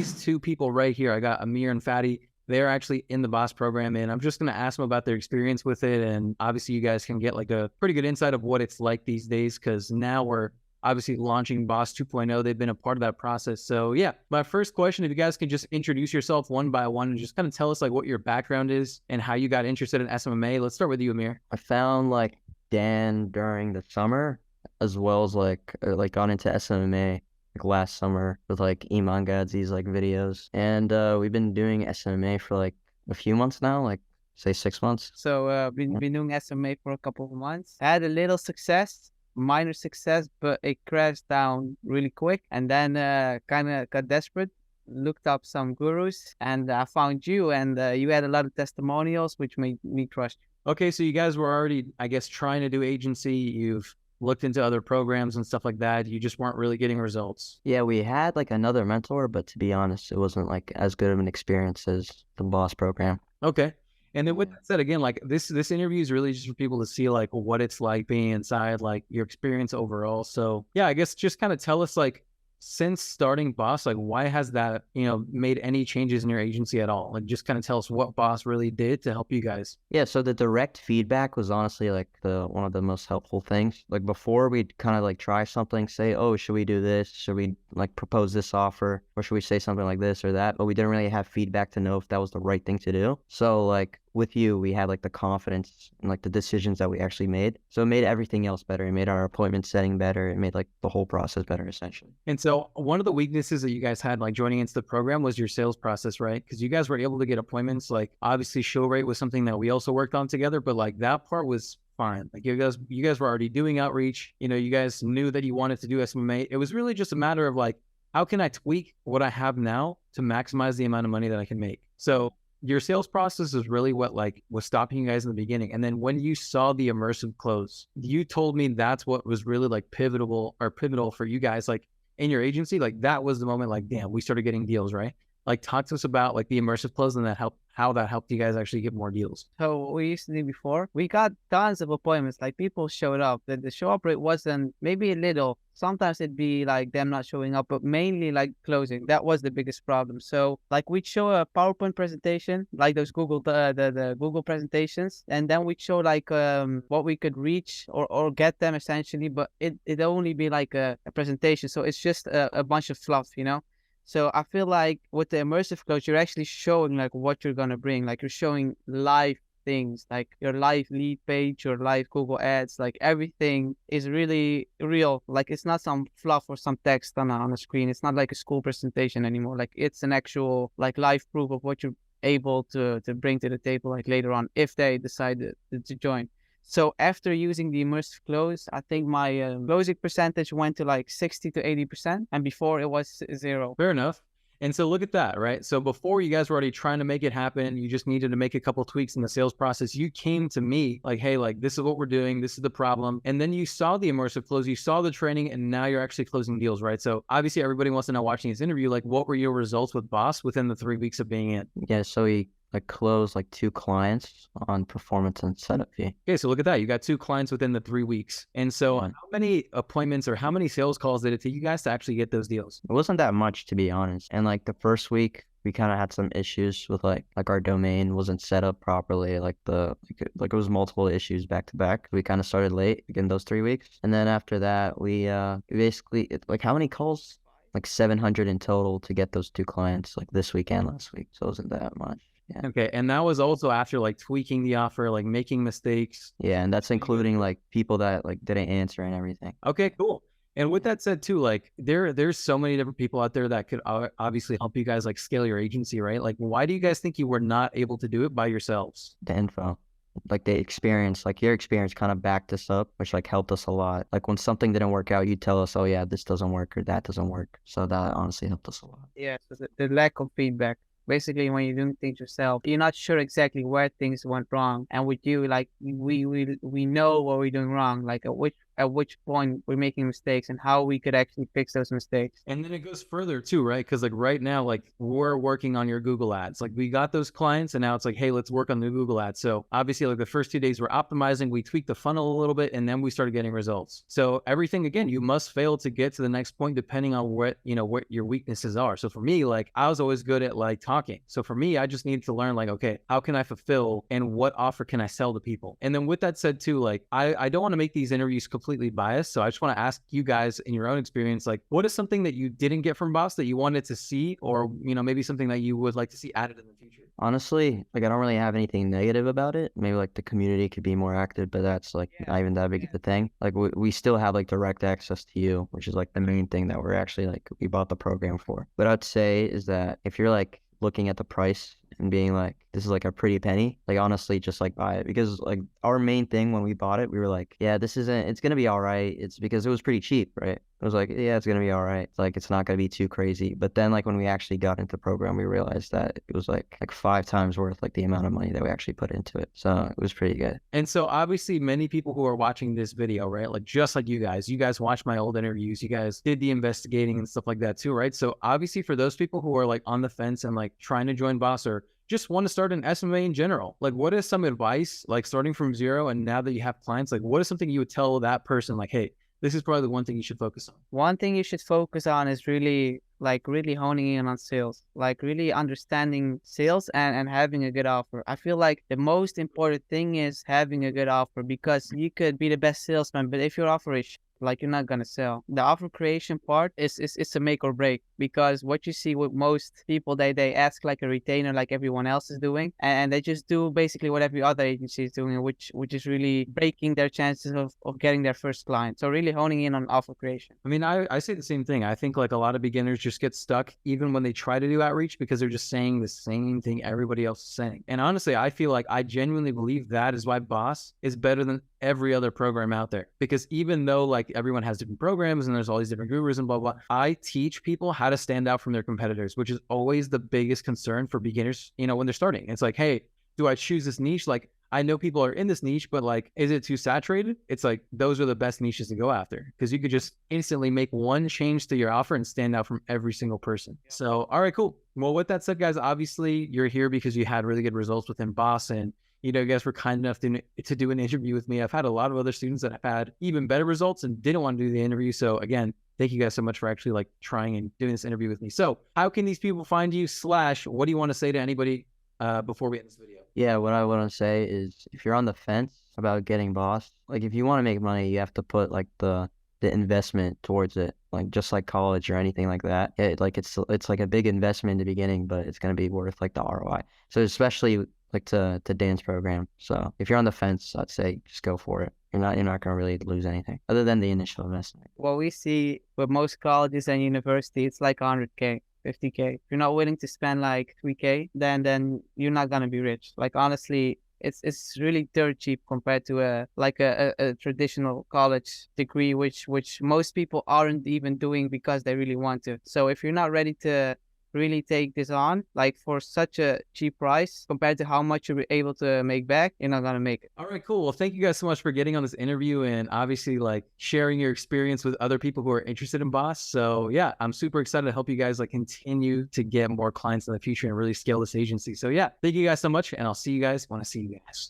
these two people right here. I got Amir and Fadi. They're actually in the B.O.S. program, and I'm just going to ask them about their experience with it. And obviously, you guys can get like a pretty good insight of what it's like these days, because now we're obviously launching B.O.S. 2.0. They've been a part of that process. So yeah, my first question, if you guys could just introduce yourself one by one and just kind of tell us like what your background is and how you got interested in SMMA. Let's start with you, Amir. I found like Dan during the summer, as well as like got into SMMA like last summer with like Iman Gadzi's like videos, and we've been doing SMMA for like a few months now, like say 6 months. So been doing SMA for a couple of months. I had a little success, minor success, but it crashed down really quick. And then kind of got desperate, looked up some gurus, and I found you. And you had a lot of testimonials, which made me trust you. Okay, so you guys were already, I guess, trying to do agency. You've looked into other programs and stuff like that. You just weren't really getting results. Yeah, we had like another mentor, but to be honest, it wasn't like as good of an experience as the B.O.S. program. Okay. And then with that said, again, like this interview is really just for people to see like what it's like being inside, like your experience overall. So yeah, I guess just kind of tell us like, since starting B.O.S., like why has that, made any changes in your agency at all? Like just kind of tell us what B.O.S. really did to help you guys. Yeah, so the direct feedback was honestly like one of the most helpful things. Like before we'd kind of like try something, say, oh, should we do this? Should we like propose this offer? Or should we say something like this or that? But we didn't really have feedback to know if that was the right thing to do. So like with you, we had like the confidence and like the decisions that we actually made. So it made everything else better. It made our appointment setting better. It made like the whole process better essentially. And so one of the weaknesses that you guys had like joining into the program was your sales process, right? Because you guys were able to get appointments. Like obviously show rate was something that we also worked on together, but like that part was fine. Like you guys were already doing outreach. You guys knew that you wanted to do SMMA. It was really just a matter of like, how can I tweak what I have now to maximize the amount of money that I can make? So your sales process is really what like was stopping you guys in the beginning. And then when you saw the immersive close, you told me that's what was really like pivotal for you guys, like in your agency. Like that was the moment, like, damn, we started getting deals, right? Like talk to us about like the immersive close and how that helped you guys actually get more deals. So what we used to do before, we got tons of appointments. Like people showed up. The show up rate wasn't, maybe a little. Sometimes it'd be like them not showing up, but mainly like closing. That was the biggest problem. So like we'd show a PowerPoint presentation, like those Google the Google presentations, and then we'd show like what we could reach or get them essentially. But it'd only be like a presentation. So it's just a bunch of fluff, So I feel like with the immersive close, you're actually showing like what you're going to bring. Like you're showing live things, like your live lead page, your live Google ads, like everything is really real. Like it's not some fluff or some text on a screen. It's not like a school presentation anymore. Like it's an actual like live proof of what you're able to bring to the table like later on if they decide to join. So after using the immersive close, I think my closing percentage went to like 60 to 80%. And before it was 0. Fair enough. And so look at that, right? So before you guys were already trying to make it happen, you just needed to make a couple tweaks in the sales process. You came to me like, hey, like this is what we're doing. This is the problem. And then you saw the immersive close, you saw the training, and now you're actually closing deals, right? So obviously everybody wants to know watching this interview, like what were your results with B.O.S. within the 3 weeks of being in? Yeah, so we like closed like 2 clients on performance and setup fee. Okay, so look at that. You got 2 clients within the 3 weeks. And so how many appointments or how many sales calls did it take you guys to actually get those deals? It wasn't that much, to be honest. And like the first week, we kind of had some issues with like our domain wasn't set up properly. Like it was multiple issues back to back. We kind of started late in those 3 weeks. And then after that, we basically, like how many calls? Like 700 in total to get those 2 clients like this week and last week. So it wasn't that much. Yeah. Okay. And that was also after like tweaking the offer, like making mistakes. Yeah. And that's including like people that like didn't answer and everything. Okay, cool. And with that said too, like there's so many different people out there that could obviously help you guys like scale your agency, right? Like why do you guys think you were not able to do it by yourselves? The info, like the experience, like your experience kind of backed us up, which like helped us a lot. Like when something didn't work out, you tell us, oh yeah, this doesn't work or that doesn't work. So that honestly helped us a lot. Yeah. So the lack of feedback. Basically, when you're doing things yourself, you're not sure exactly where things went wrong. And with you, like we know what we're doing wrong. Like at which point we're making mistakes and how we could actually fix those mistakes. And then it goes further too, right? Because like right now, like we're working on your Google ads. Like we got those clients and now it's like, hey, let's work on the Google ads. So obviously like the first 2 days we're optimizing, we tweaked the funnel a little bit and then we started getting results. So everything, again, you must fail to get to the next point depending on what your weaknesses are. So for me, like I was always good at like talking. So for me, I just needed to learn like, okay, how can I fulfill and what offer can I sell to people? And then with that said too, like I don't want to make these interviews completely biased. So I just want to ask you guys in your own experience, like what is something that you didn't get from B.O.S. that you wanted to see, or, maybe something that you would like to see added in the future? Honestly, like I don't really have anything negative about it. Maybe like the community could be more active, but that's like not even that big of a thing. Like we still have like direct access to you, which is like the main thing that we're actually like we bought the program for. What I'd say is that if you're like looking at the price and being like, this is like a pretty penny, like honestly, just like buy it. Because like our main thing when we bought it, we were like, yeah, it's going to be all right. It's because it was pretty cheap, right? It was like, yeah, it's going to be all right. Like, it's not going to be too crazy. But then like when we actually got into the program, we realized that it was like 5 times worth like the amount of money that we actually put into it. So it was pretty good. And so obviously many people who are watching this video, right? Like just like you guys watched my old interviews, you guys did the investigating and stuff like that too, right? So obviously for those people who are like on the fence and like trying to join B.O.S. or just want to start an SMMA in general, like what is some advice, like starting from zero and now that you have clients, like what is something you would tell that person like, hey, this is probably the one thing you should focus on? One thing you should focus on is really honing in on sales, like really understanding sales and having a good offer. I feel like the most important thing is having a good offer, because you could be the best salesman, but if your offer is like, you're not gonna sell. The offer creation part is a make or break, because what you see with most people, they ask like a retainer like everyone else is doing, and they just do basically what every other agency is doing, which is really breaking their chances of getting their first client. So really honing in on offer creation. I mean, I say the same thing. I think like a lot of beginners just get stuck even when they try to do outreach because they're just saying the same thing everybody else is saying. And honestly, I feel like I genuinely believe that is why B.O.S. is better than every other program out there. Because even though like everyone has different programs and there's all these different gurus and blah, blah, I teach people how to stand out from their competitors, which is always the biggest concern for beginners, when they're starting. It's like, hey, do I choose this niche? Like, I know people are in this niche, but like, is it too saturated? It's like, those are the best niches to go after, because you could just instantly make one change to your offer and stand out from every single person. So, all right, cool. Well, with that said, guys, obviously you're here because you had really good results within B.O.S. and you guys were kind enough to do an interview with me. I've had a lot of other students that have had even better results and didn't want to do the interview. So again, thank you guys so much for actually like trying and doing this interview with me. So how can these people find you / what do you want to say to anybody before we end this video? Yeah, what I want to say is if you're on the fence about getting B.O.S., like if you want to make money, you have to put like the investment towards it, like just like college or anything like that. It's like a big investment in the beginning, but it's going to be worth like the ROI. So especially like to Dan's program. So if you're on the fence, I'd say just go for it. You're not going to really lose anything other than the initial investment. What we see with most colleges and universities, it's like 100K. 50K. If you're not willing to spend like 3K, then you're not gonna be rich. Like honestly, it's really dirt cheap compared to a traditional college degree, which most people aren't even doing because they really want to. So if you're not ready to really take this on, like for such a cheap price compared to how much you're able to make back, you're not gonna make it. All right, cool. Well, thank you guys so much for getting on this interview and obviously like sharing your experience with other people who are interested in B.O.S. So yeah, I'm super excited to help you guys like continue to get more clients in the future and really scale this agency. So yeah, thank you guys so much, and I'll see you guys when I see you guys.